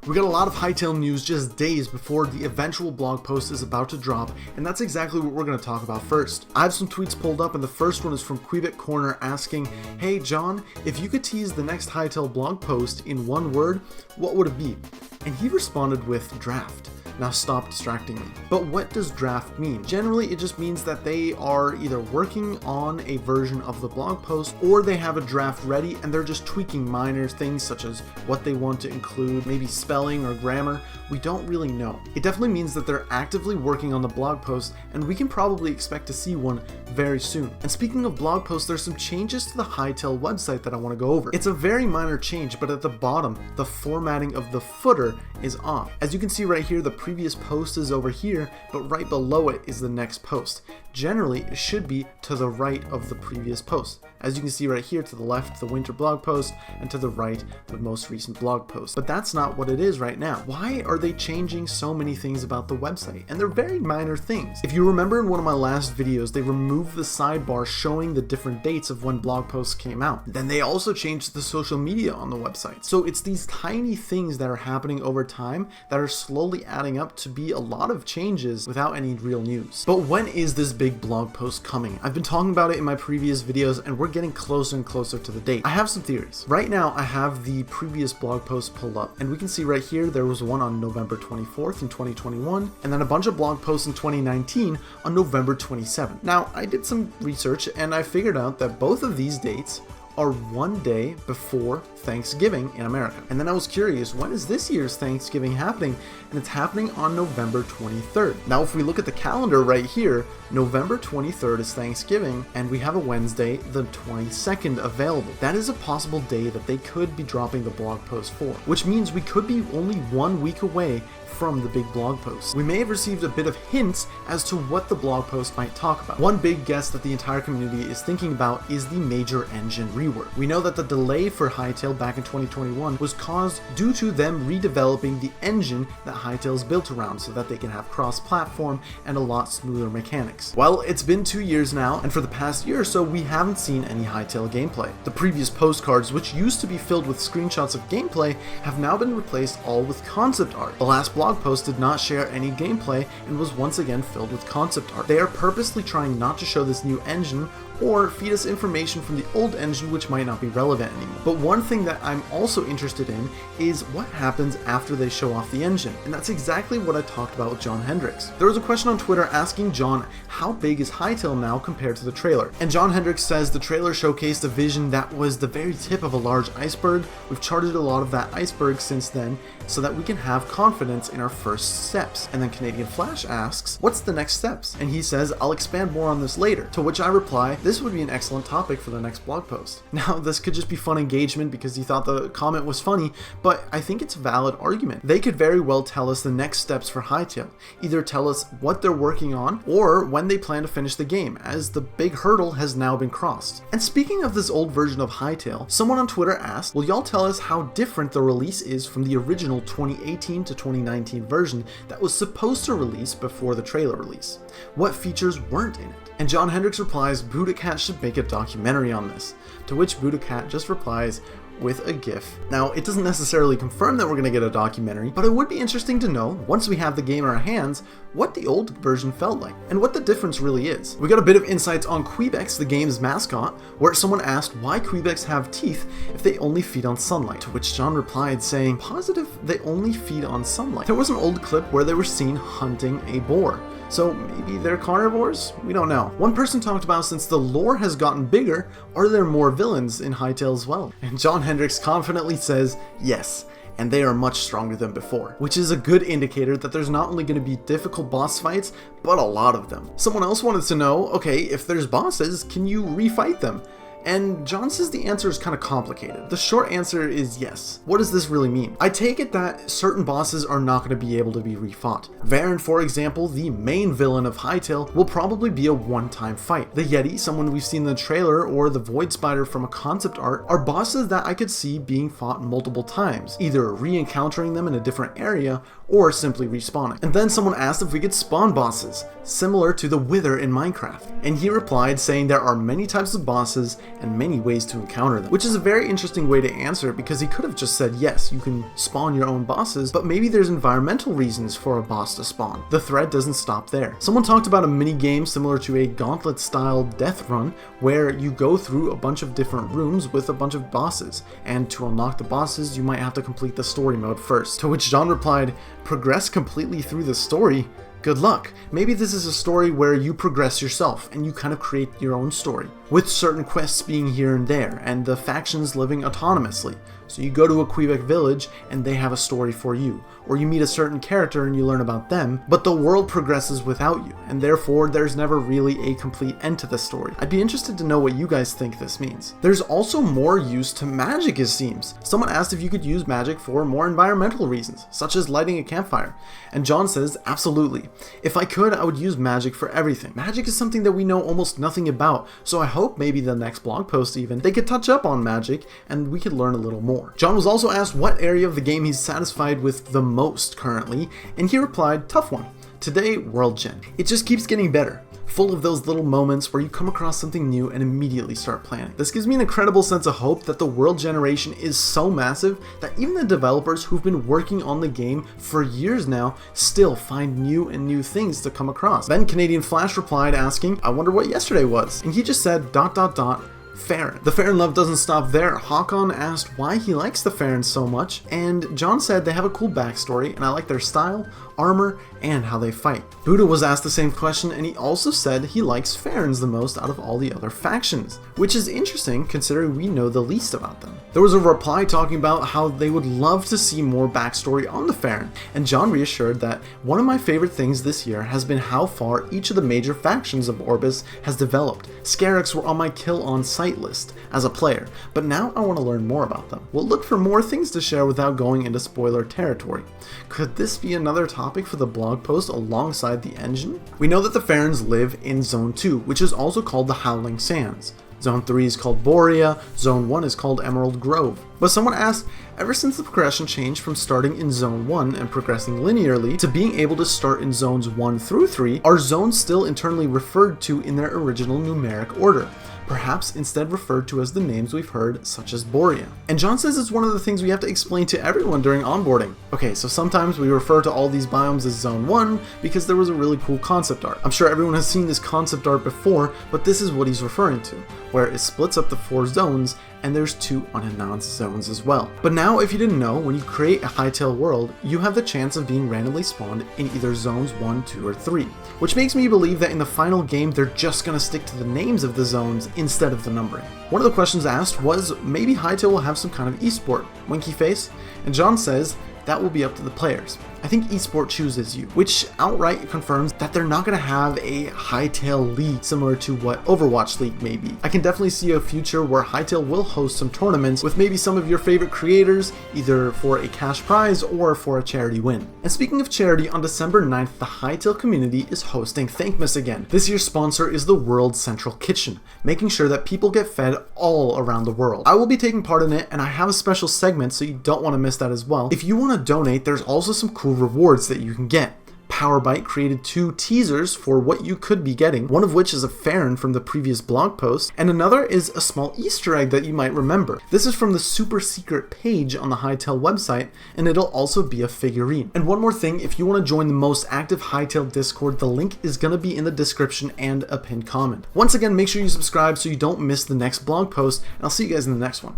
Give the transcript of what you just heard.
We got a lot of Hytale news just days before the eventual blog post is about to drop, and that's exactly what we're going to talk about first. I have some tweets pulled up, and the first one is from Quebec Corner asking, "Hey John, if you could tease the next Hytale blog post in one word, what would it be?" And he responded with draft. Now stop distracting me. But what does draft mean? Generally, it just means that they are either working on a version of the blog post or they have a draft ready and they're just tweaking minor things such as what they want to include, maybe spelling or grammar. We don't really know. It definitely means that they're actively working on the blog post, and we can probably expect to see one very soon. And speaking of blog posts, there's some changes to the Hytale website that I want to go over. It's a very minor change, but at the bottom, the formatting of the footer is off. As you can see right here, the previous post is over here, but right below it is the next post. Generally, it should be to the right of the previous post. As you can see right here, to the left, the winter blog post, and to the right, the most recent blog post. But that's not what it is right now. Why are they changing so many things about the website? And they're very minor things. If you remember in one of my last videos, they removed the sidebar showing the different dates of when blog posts came out. Then they also changed the social media on the website. So it's these tiny things that are happening over time that are slowly adding up to be a lot of changes without any real news. But when is this big blog post coming? I've been talking about it in my previous videos, and we're getting closer and closer to the date. I have some theories. Right now, I have the previous blog post pulled up, and we can see right here there was one on November 24th in 2021, and then a bunch of blog posts in 2019 on November 27th. Now, I did some research, and I figured out that both of these dates are one day before Thanksgiving in America. And then I was curious, when is this year's Thanksgiving happening? And it's happening on November 23rd. Now, if we look at the calendar right here, November 23rd is Thanksgiving, and we have a Wednesday, the 22nd, available. That is a possible day that they could be dropping the blog post for, which means we could be only 1 week away from the big blog post. We may have received a bit of hints as to what the blog post might talk about. One big guess that the entire community is thinking about is the major engine rework. We know that the delay for Hytale back in 2021 was caused due to them redeveloping the engine that Hytale's built around so that they can have cross-platform and a lot smoother mechanics. Well, it's been 2 years now, and for the past year or so, we haven't seen any Hytale gameplay. The previous postcards, which used to be filled with screenshots of gameplay, have now been replaced all with concept art. The last blog post did not share any gameplay and was once again filled with concept art. They are purposely trying not to show this new engine or feed us information from the old engine which might not be relevant anymore. But one thing that I'm also interested in is what happens after they show off the engine, and that's exactly what I talked about with John Hendricks. There was a question on Twitter asking John, how big is Hytale now compared to the trailer? And John Hendricks says the trailer showcased a vision that was the very tip of a large iceberg. We've charted a lot of that iceberg since then so that we can have confidence in our first steps. And then Canadian Flash asks, what's the next steps? And he says, I'll expand more on this later. To which I reply, this would be an excellent topic for the next blog post. Now, this could just be fun engagement because he thought the comment was funny, but I think it's a valid argument. They could very well tell us the next steps for Hytale. Either tell us what they're working on or when they plan to finish the game, as the big hurdle has now been crossed. And speaking of this old version of Hytale, someone on Twitter asked, will y'all tell us how different the release is from the original 2018 to 2019 version that was supposed to release before the trailer release? What features weren't in it? And John Hendricks replies, Budokat should make a documentary on this. To which Budokat just replies with a GIF. Now, it doesn't necessarily confirm that we're going to get a documentary, but it would be interesting to know, once we have the game in our hands, what the old version felt like, and what the difference really is. We got a bit of insights on Quebex, the game's mascot, where someone asked why Quebex have teeth if they only feed on sunlight, to which John replied saying, positive they only feed on sunlight. There was an old clip where they were seen hunting a boar. So maybe they're carnivores? We don't know. One person talked about, since the lore has gotten bigger, are there more villains in Hytale as well? And John Hendricks confidently says, yes, and they are much stronger than before, which is a good indicator that there's not only going to be difficult boss fights, but a lot of them. Someone else wanted to know, okay, if there's bosses, can you refight them? And John says the answer is kind of complicated. The short answer is yes. What does this really mean? I take it that certain bosses are not going to be able to be refought. Varen, for example, the main villain of Hytale, will probably be a one-time fight. The Yeti, someone we've seen in the trailer, or the Void Spider from a concept art, are bosses that I could see being fought multiple times, either re-encountering them in a different area, or simply respawning. And then someone asked if we could spawn bosses, similar to the Wither in Minecraft. And he replied saying there are many types of bosses, and many ways to encounter them. Which is a very interesting way to answer, because he could have just said, yes, you can spawn your own bosses, but maybe there's environmental reasons for a boss to spawn. The thread doesn't stop there. Someone talked about a mini game similar to a gauntlet style death run, where you go through a bunch of different rooms with a bunch of bosses, and to unlock the bosses you might have to complete the story mode first. To which John replied, progress completely through the story? Good luck. Maybe this is a story where you progress yourself and you kind of create your own story, with certain quests being here and there and the factions living autonomously. So you go to a Quebec village and they have a story for you, or you meet a certain character and you learn about them, but the world progresses without you, and therefore there's never really a complete end to the story. I'd be interested to know what you guys think this means. There's also more use to magic, it seems. Someone asked if you could use magic for more environmental reasons, such as lighting a campfire, and John says, absolutely. If I could, I would use magic for everything. Magic is something that we know almost nothing about, so I hope maybe the next blog post even, they could touch up on magic and we could learn a little more. John was also asked what area of the game he's satisfied with the most currently, and he replied, tough one. Today, World Gen. It just keeps getting better, full of those little moments where you come across something new and immediately start planning. This gives me an incredible sense of hope that the world generation is so massive that even the developers who've been working on the game for years now still find new things to come across. Then Canadian Flash replied asking, I wonder what yesterday was, and he just said ... Farron. The Farron love doesn't stop there. Hakon asked why he likes the Farron so much, and John said they have a cool backstory and I like their style, armor, and how they fight. Buddha was asked the same question, and he also said he likes Farrons the most out of all the other factions, which is interesting considering we know the least about them. There was a reply talking about how they would love to see more backstory on the Farron, and John reassured that one of my favorite things this year has been how far each of the major factions of Orbis has developed. Scarix were on my kill on sight list as a player, but now I want to learn more about them. We'll look for more things to share without going into spoiler territory. Could this be another topic for the blog post alongside the engine? We know that the Farrons live in Zone 2, which is also called the Howling Sands. Zone 3 is called Borea, Zone 1 is called Emerald Grove. But someone asked, ever since the progression changed from starting in Zone 1 and progressing linearly to being able to start in Zones 1 through 3, are zones still internally referred to in their original numeric order? Perhaps instead referred to as the names we've heard, such as Borea. And John says it's one of the things we have to explain to everyone during onboarding. Okay, so sometimes we refer to all these biomes as Zone 1 because there was a really cool concept art. I'm sure everyone has seen this concept art before, but this is what he's referring to, where it splits up the 4 zones and there's 2 unannounced zones as well. But now, if you didn't know, when you create a Hytale world, you have the chance of being randomly spawned in either zones 1, 2, or 3, which makes me believe that in the final game they're just gonna stick to the names of the zones instead of the numbering. One of the questions asked was maybe Hytale will have some kind of esport, winky face, and John says that will be up to the players. I think esport chooses you, which outright confirms that they're not going to have a Hytale League similar to what Overwatch League may be. I can definitely see a future where Hytale will host some tournaments with maybe some of your favorite creators, either for a cash prize or for a charity win. And speaking of charity, on December 9th, the Hytale community is hosting Thankmas again. This year's sponsor is the World Central Kitchen, making sure that people get fed all around the world. I will be taking part in it, and I have a special segment, so you don't want to miss that as well. If you want to donate, there's also some cool rewards that you can get. Powerbyte created 2 teasers for what you could be getting, one of which is a Farron from the previous blog post, and another is a small Easter egg that you might remember. This is from the super secret page on the Hytale website, and it'll also be a figurine. And one more thing, if you want to join the most active Hytale Discord, the link is going to be in the description and a pinned comment. Once again, make sure you subscribe so you don't miss the next blog post, and I'll see you guys in the next one.